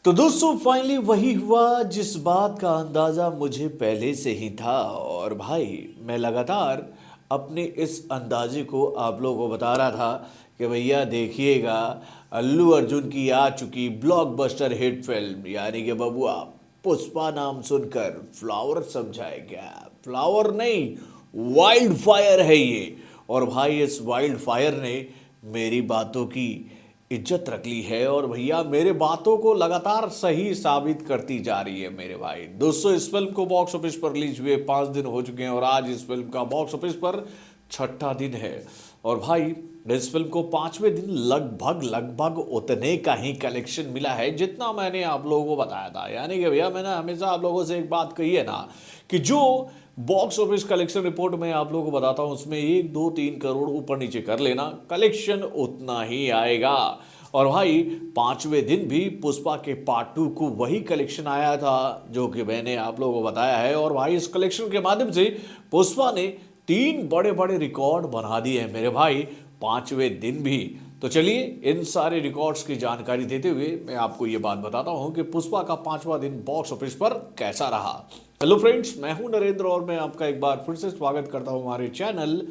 तो दोस्तों फाइनली वही हुआ जिस बात का अंदाजा मुझे पहले से ही था। और भाई मैं लगातार अपने इस अंदाजे को आप लोगों को बता रहा था कि भैया देखिएगा, अल्लू अर्जुन की आ चुकी ब्लॉकबस्टर हिट फिल्म यानी कि बबुआ पुष्पा नाम सुनकर फ्लावर समझाए क्या? फ्लावर नहीं, वाइल्ड फायर है ये। और भाई इस वाइल्ड फायर ने मेरी बातों की इज्जत रख ली है और भैया मेरे बातों को लगातार सही साबित करती जा रही है मेरे भाई। दोस्तों इस फिल्म को बॉक्स ऑफिस पर रिलीज हुए 5 दिन हो चुके हैं और आज इस फिल्म का बॉक्स ऑफिस पर छठा दिन है। और भाई इस फिल्म को पांचवें दिन लगभग लगभग उतने का ही कलेक्शन मिला है जितना मैंने आप लोगों को बताया था। यानी कि भैया मैंने हमेशा आप लोगों से एक बात कही है ना कि जो बॉक्स ऑफिस कलेक्शन रिपोर्ट में आप लोगों को बताता हूं उसमें 1 2 3 करोड़ ऊपर नीचे कर लेना, कलेक्शन उतना ही आएगा। और भाई पांचवें दिन भी पुष्पा के पार्ट 2 को वही कलेक्शन आया था जो कि मैंने आप लोगों को बताया है। और भाई इस कलेक्शन के माध्यम से पुष्पा ने 3 बड़े बड़े रिकॉर्ड बना दिए हैं मेरे भाई पांचवें दिन भी। तो चलिए इन सारे रिकॉर्ड्स की जानकारी देते हुए मैं आपको ये बात बताता हूं कि पुष्पा का पांचवा दिन बॉक्स ऑफिस पर कैसा रहा। हेलो फ्रेंड्स, मैं हूं नरेंद्र और मैं आपका एक बार फिर से स्वागत करता हूं हमारे चैनल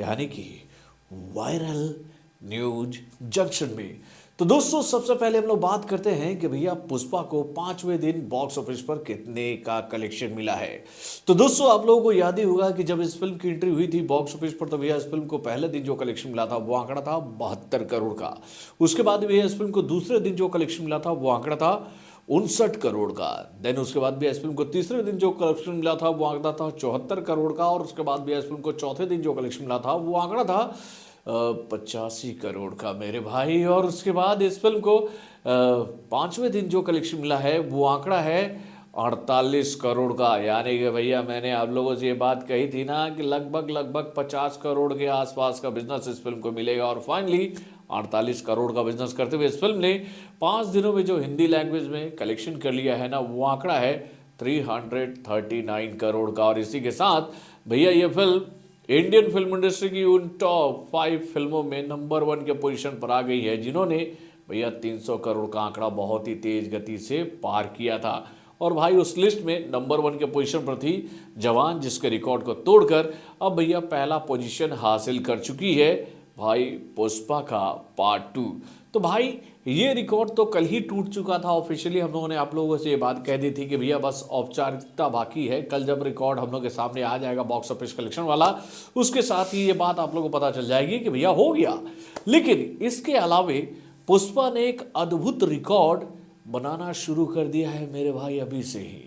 यानी कि वायरल न्यूज जंक्शन में। तो दोस्तों सबसे पहले हम लोग बात करते हैं कि भैया पुष्पा को पांचवें दिन बॉक्स ऑफिस पर कितने का कलेक्शन मिला है। तो दोस्तों आप लोगों को याद ही होगा कि जब इस फिल्म की एंट्री हुई थी बॉक्स ऑफिस पर तो भैया इस फिल्म को पहले दिन जो कलेक्शन मिला था वो आंकड़ा था 72 करोड़ का। उसके बाद भैया इस फिल्म को दूसरे दिन जो कलेक्शन मिला था वो आंकड़ा था 59 करोड़ का। देन उसके बाद भी इस फिल्म को तीसरे दिन जो कलेक्शन मिला था वो आंकड़ा था 74 करोड़ का। और उसके बाद भी इस फिल्म को चौथे दिन जो कलेक्शन मिला था वो आंकड़ा था 85 करोड़ का मेरे भाई। और उसके बाद इस फिल्म को पांचवें दिन जो कलेक्शन मिला है वो आंकड़ा है 48 करोड़ का। यानी कि भैया मैंने आप लोगों से ये बात कही थी ना कि लगभग लगभग 50 करोड़ के आसपास का बिजनेस इस फिल्म को मिलेगा। और फाइनली 48 करोड़ का बिजनेस करते हुए इस फिल्म ने 5 दिनों में जो हिंदी लैंग्वेज में कलेक्शन कर लिया है ना वो आंकड़ा है 339 करोड़ का। और इसी के साथ भैया ये फिल्म इंडियन फिल्म इंडस्ट्री की उन टॉप 5 फिल्मों में नंबर 1 के पोजीशन पर आ गई है जिन्होंने भैया 300 करोड़ का आंकड़ा बहुत ही तेज गति से पार किया था। और भाई उस लिस्ट में नंबर 1 के पोजीशन पर थी जवान, जिसके रिकॉर्ड को तोड़कर अब भैया पहला पोजीशन हासिल कर चुकी है भाई पुष्पा का पार्ट 2। तो भाई ये रिकॉर्ड तो कल ही टूट चुका था ऑफिशियली। हम लोगों ने आप लोगों से ये बात कह दी थी कि भैया बस औपचारिकता बाकी है, कल जब रिकॉर्ड हम लोग के सामने आ जाएगा बॉक्स ऑफिस कलेक्शन वाला उसके साथ ही ये बात आप लोगों को पता चल जाएगी कि भैया हो गया। लेकिन इसके अलावे पुष्पा ने एक अद्भुत रिकॉर्ड बनाना शुरू कर दिया है मेरे भाई अभी से ही।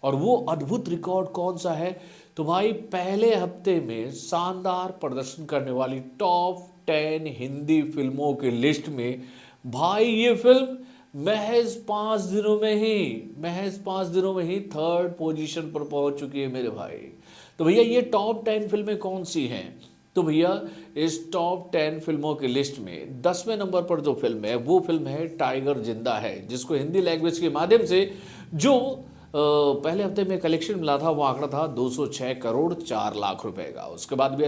और वो अद्भुत रिकॉर्ड कौन सा है? तो भाई पहले हफ्ते में शानदार प्रदर्शन करने वाली टॉप 10 हिंदी फिल्मों की लिस्ट में भाई ये फिल्म महज 5 दिनों में ही थर्ड पोजीशन पर पहुंच चुकी है मेरे भाई। तो भैया ये टॉप 10 फिल्में कौन सी हैं? तो भैया इस टॉप 10 फिल्मों की लिस्ट में 10वें नंबर पर जो फिल्म है वो फिल्म है टाइगर जिंदा है, जिसको हिंदी लैंग्वेज के माध्यम से जो पहले हफ्ते में कलेक्शन मिला था वो आंकड़ा था 206 करोड़ 4 लाख रुपए का। उसके बाद भी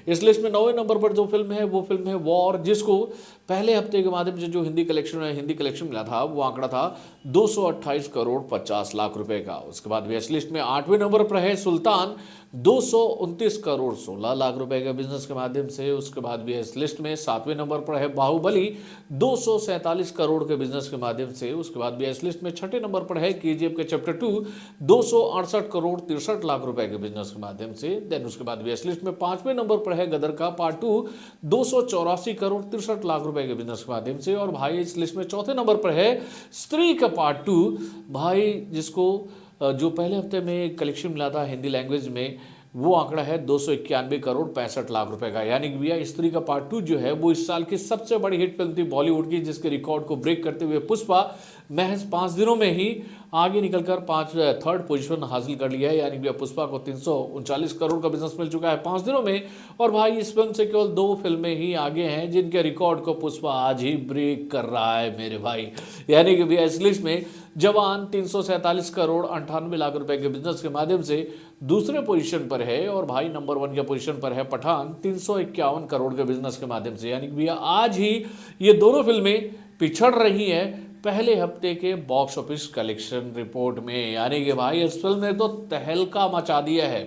इस लिस्ट में 9वें नंबर पर जो फिल्म है वो फिल्म है वॉर, जिसको पहले हफ्ते के माध्यम से जो हिंदी कलेक्शन मिला था वो आंकड़ा था 228 करोड़ 50 लाख रुपए का। उसके बाद भी इस लिस्ट में 8वें नंबर पर है सुल्तान 229 करोड़ 16 लाख रुपए के बिजनेस के माध्यम से। उसके बाद भी इस लिस्ट में 7वें नंबर पर है बाहुबली 247 करोड़ के बिजनेस के माध्यम से। उसके बाद भी इस लिस्ट में 6ठे नंबर पर है केजीएफ के चैप्टर 2 268 करोड़ 63 लाख रुपए के बिजनेस के माध्यम से। देन उसके बाद भी इस लिस्ट में 5वें नंबर पर है गदर का पार्ट 2 284 करोड़ 63 लाख रुपए के बिजनेस के माध्यम से। और भाई इस लिस्ट में चौथे नंबर पर है स्त्री का पार्ट 2 भाई, जिसको जो पहले हफ्ते में कलेक्शन मिला था हिंदी लैंग्वेज में वो आंकड़ा है 291 करोड़ 65 लाख रुपए का। यानी कि भैया स्त्री का पार्ट 2 जो है वो इस साल की सबसे बड़ी हिट फिल्म थी बॉलीवुड की, जिसके रिकॉर्ड को ब्रेक करते हुए पुष्पा महज 5 दिनों में ही आगे निकलकर थर्ड पोजीशन हासिल कर लिया है। यानी कि पुष्पा को 339 करोड़ का बिजनेस मिल चुका है 5 दिनों में। और भाई इस फिल्म से केवल 2 फिल्में ही आगे हैं जिनके रिकॉर्ड को पुष्पा आज ही ब्रेक कर रहा है मेरे भाई। यानी कि भैया इस लिस्ट में जवान 347 करोड़ 98 लाख रुपए के बिजनेस के माध्यम से दूसरे पोजीशन पर है। और भाई नंबर 1 के पोजीशन पर है पठान 351 करोड़ के बिजनेस के माध्यम से। यानी कि भैया आज ही ये दोनों फिल्में पिछड़ रही हैं पहले हफ्ते के बॉक्स ऑफिस कलेक्शन रिपोर्ट में, यानी कि भाई इस फिल्म ने तो तहलका मचा दिया है।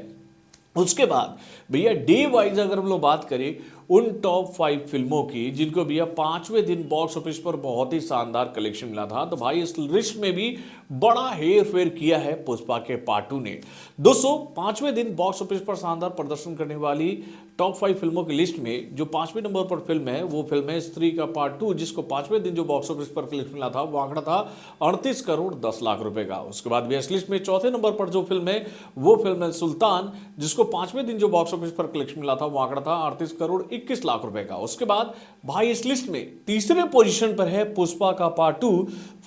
उसके बाद भैया डे वाइज अगर हम लोग बात करें उन टॉप 5 फिल्मों की जिनको भैया 5वें दिन बॉक्स ऑफिस पर बहुत ही शानदार कलेक्शन मिला था, तो भाई इस लिस्ट में भी बड़ा हेर फेर किया है पुष्पा के पार्ट 2 ने। दोस्तों 5वें दिन बॉक्स ऑफिस पर शानदार प्रदर्शन करने वाली टॉप 5 फिल्मों की लिस्ट में जो 5वें नंबर पर फिल्म है वो फिल्म है स्त्री का पार्ट 2, जिसको 5वें दिन जो बॉक्स ऑफिस पर कलेक्शन मिला था वो आंकड़ा था 38 करोड़ 10 लाख रुपए का। उसके बाद भी इस लिस्ट में चौथे नंबर पर जो फिल्म है वो फिल्म है सुल्तान, जिसको 5वें दिन जो बॉक्स ऑफिस पर कलेक्शन मिला था वो आंकड़ा था 38 करोड़ 21 लाख रुपए का। उसके बाद भाई इस लिस्ट में तीसरे पोजीशन पर है पुष्पा का पार्ट 2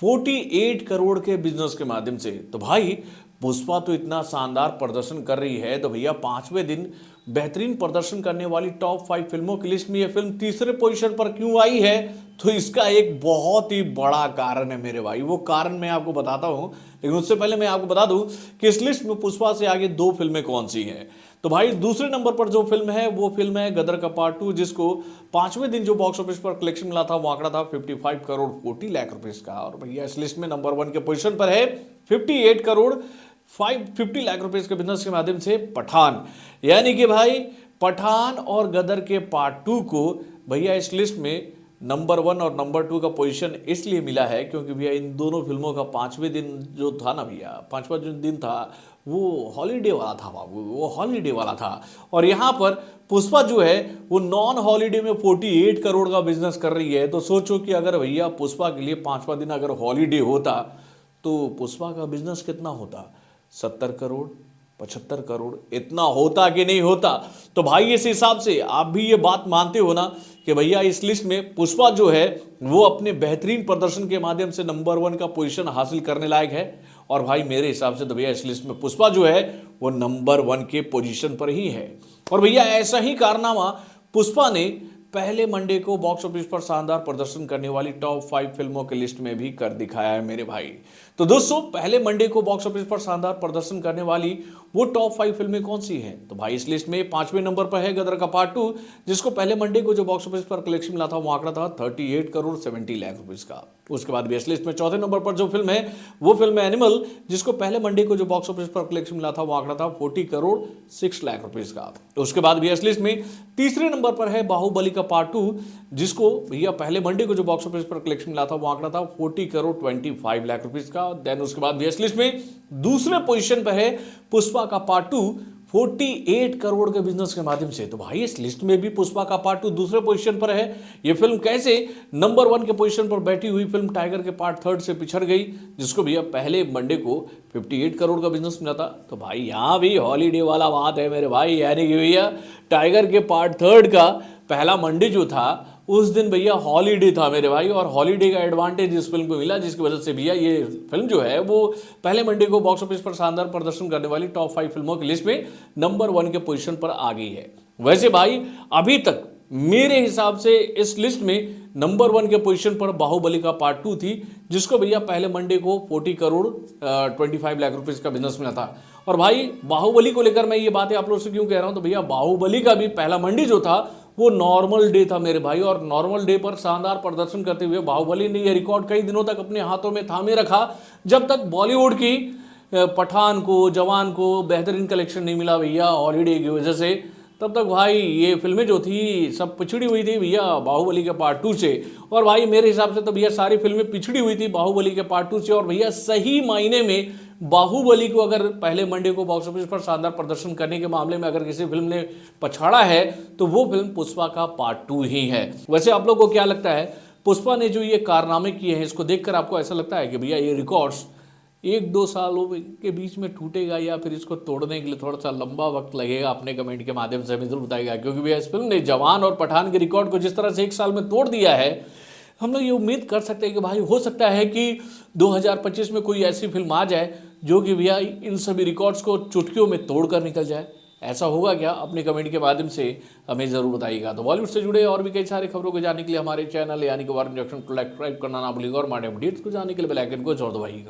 48 करोड़ के बिजनेस के माध्यम से। तो भाई पुष्पा तो इतना शानदार प्रदर्शन कर रही है, तो भैया 5वें दिन बेहतरीन प्रदर्शन करने वाली टॉप 5 फिल्मों की लिस्ट में यह फिल्म तीसरे पोजीशन पर क्यों आई है, तो इसका एक बहुत ही बड़ा कारण है मेरे भाई। वो कारण मैं आपको बताता हूं, लेकिन उससे पहले मैं आपको बता दूं कि इस लिस्ट में पुष्पा से आगे 2 फिल्में कौन सी हैं। तो भाई दूसरे नंबर पर जो फिल्म है वो फिल्म है गदर का पार्ट 2, जिसको 5वें दिन जो बॉक्स ऑफिस पर कलेक्शन मिला था वो आंकड़ा था 55 करोड़ 40 लाख रुपए का। और भैया इस लिस्ट में नंबर 1 के पोजीशन पर है 58 करोड़ 50 लाख रुपए के बिजनेस के माध्यम से पठान। यानी कि भाई पठान और गदर के पार्ट 2 को भैया इस लिस्ट में नंबर 1 और नंबर 2 का पोजीशन इसलिए मिला है क्योंकि भैया इन दोनों फिल्मों का 5वें दिन जो था ना भैया, 5वां जो दिन था वो हॉलीडे वाला था बाबू, वो हॉलीडे वाला था। और यहाँ पर पुष्पा जो है वो नॉन हॉलीडे में 48 करोड़ का बिजनेस कर रही है। तो सोचो कि अगर भैया पुष्पा के लिए 5वां दिन अगर हॉलीडे होता तो पुष्पा का बिजनेस कितना होता, 70 करोड़ 75 करोड़ इतना होता कि नहीं होता। तो भाई इस हिसाब से आप भी ये बात मानते हो ना कि भैया इस लिस्ट में पुष्पा जो है वो अपने बेहतरीन प्रदर्शन के माध्यम से नंबर 1 का पोजीशन हासिल करने लायक है। और भाई मेरे हिसाब से तो भैया इस लिस्ट में पुष्पा जो है वो नंबर 1 के पोजीशन पर ही है। और भैया ऐसा ही कारनामा पुष्पा ने पहले मंडे को बॉक्स ऑफिस पर शानदार प्रदर्शन करने वाली टॉप 5 फिल्मों की लिस्ट में भी कर दिखाया है मेरे भाई। तो दोस्तों पहले मंडे को बॉक्स ऑफिस पर शानदार प्रदर्शन करने वाली वो टॉप 5 फिल्में कौन सी हैं, तो भाई इस लिस्ट में 5वें नंबर पर है गदर का पार्ट 2, जिसको पहले मंडे को जो बॉक्स ऑफिस पर कलेक्शन मिला था वो आंकड़ा था 38 करोड़ 70 लाख रुपए का। उसके बाद भी इस लिस्ट में चौथे नंबर पर जो फिल्म है वो फिल्म है एनिमल, जिसको पहले मंडे को जो बॉक्स ऑफिस पर कलेक्शन मिला था वो आंकड़ा था 40 करोड़ 6 लाख रुपए का। उसके बाद भी इस लिस्ट में तीसरे नंबर पर है बाहुबली का पार्ट 2, जिसको भैया पहले मंडे को जो बॉक्स ऑफिस पर कलेक्शन मिला था वो आंकड़ा था 40 करोड़ 25 लाख रुपए का। देन उसके बाद भी इस लिस्ट में दूसरे पोजीशन पर है पुष्पा का पार्ट 2 48 करोड़ के बिजनेस के माध्यम से। तो भाई इस लिस्ट में भी पुष्पा का पार्ट 2 दूसरे पोजीशन पर है। ये फिल्म कैसे नंबर 1 के पोजीशन पर बैठी हुई फिल्म टाइगर के पार्ट 3 से पिछड़ गई, जिसको भैया पहले मंडे को 58 करोड़ का बिजनेस मिला था। तो भाई यहाँ भी हॉलीडे वाला बात है मेरे भाई, यानी कि भैया टाइगर के पार्ट 3 का पहला मंडे जो था उस दिन भैया हॉलीडे था मेरे भाई, और हॉलीडे का एडवांटेज इस फिल्म को मिला, जिसकी वजह से भैया ये फिल्म जो है वो पहले मंडे को बॉक्स ऑफिस पर शानदार प्रदर्शन करने वाली टॉप 5 फिल्मों की लिस्ट में नंबर 1 के पोजीशन पर आ गई है। वैसे भाई अभी तक मेरे हिसाब से इस लिस्ट में नंबर 1 के पोजीशन पर बाहुबली का पार्ट 2 थी, जिसको भैया पहले मंडे को 40 करोड़ 25 लाख रुपए का बिजनेस मिला था। और भाई बाहुबली को लेकर मैं ये बातें आप लोगों से क्यों कह रहा हूं, तो भैया बाहुबली का भी पहला मंडी जो था वो नॉर्मल डे था मेरे भाई, और नॉर्मल डे पर शानदार प्रदर्शन करते हुए बाहुबली ने यह रिकॉर्ड कई दिनों तक अपने हाथों में थामे रखा, जब तक बॉलीवुड की पठान को जवान को बेहतरीन कलेक्शन नहीं मिला भैया हॉलीडे की वजह से। तब तक भाई ये फिल्में जो थी सब पिछड़ी हुई थी भैया बाहुबली के पार्ट 2 से। और भाई मेरे हिसाब से तो भैया सारी फिल्में पिछड़ी हुई थी बाहुबली के पार्ट 2 से। और भैया सही मायने में बाहुबली को अगर पहले मंडे को बॉक्स ऑफिस पर शानदार प्रदर्शन करने के मामले में अगर किसी फिल्म ने पछाड़ा है तो वो फिल्म पुष्पा का पार्ट 2 ही है। वैसे आप लोगों को क्या लगता है, पुष्पा ने जो ये कारनामे किए हैं इसको देखकर आपको ऐसा लगता है कि भैया ये रिकॉर्ड्स 1-2 सालों के बीच में टूटेगा या फिर इसको तोड़ने के लिए थोड़ा सा लंबा वक्त लगेगा? अपने कमेंट के माध्यम से हमें जरूर बताएगा, क्योंकि भैया इस फिल्म ने जवान और पठान के रिकॉर्ड को जिस तरह से 1 साल में तोड़ दिया है, हम लोग ये उम्मीद कर सकते हैं कि भाई हो सकता है कि 2025 में कोई ऐसी फिल्म आ जाए जो कि भैया इन सभी रिकॉर्ड्स को चुटकियों में तोड़ कर निकल जाए। ऐसा होगा क्या? अपने कमेंट के माध्यम से हमें जरूर बताइएगा। तो बॉलीवुड से जुड़े और भी कई सारे खबरों को जानने के लिए हमारे चैनल यानी कि वार्न जंक्शन को सब्सक्राइब करना ना भूलिएगा, और हमारे अपडेट्स को जानने के लिए बेल आइकन को जोड़ दबाइएगा।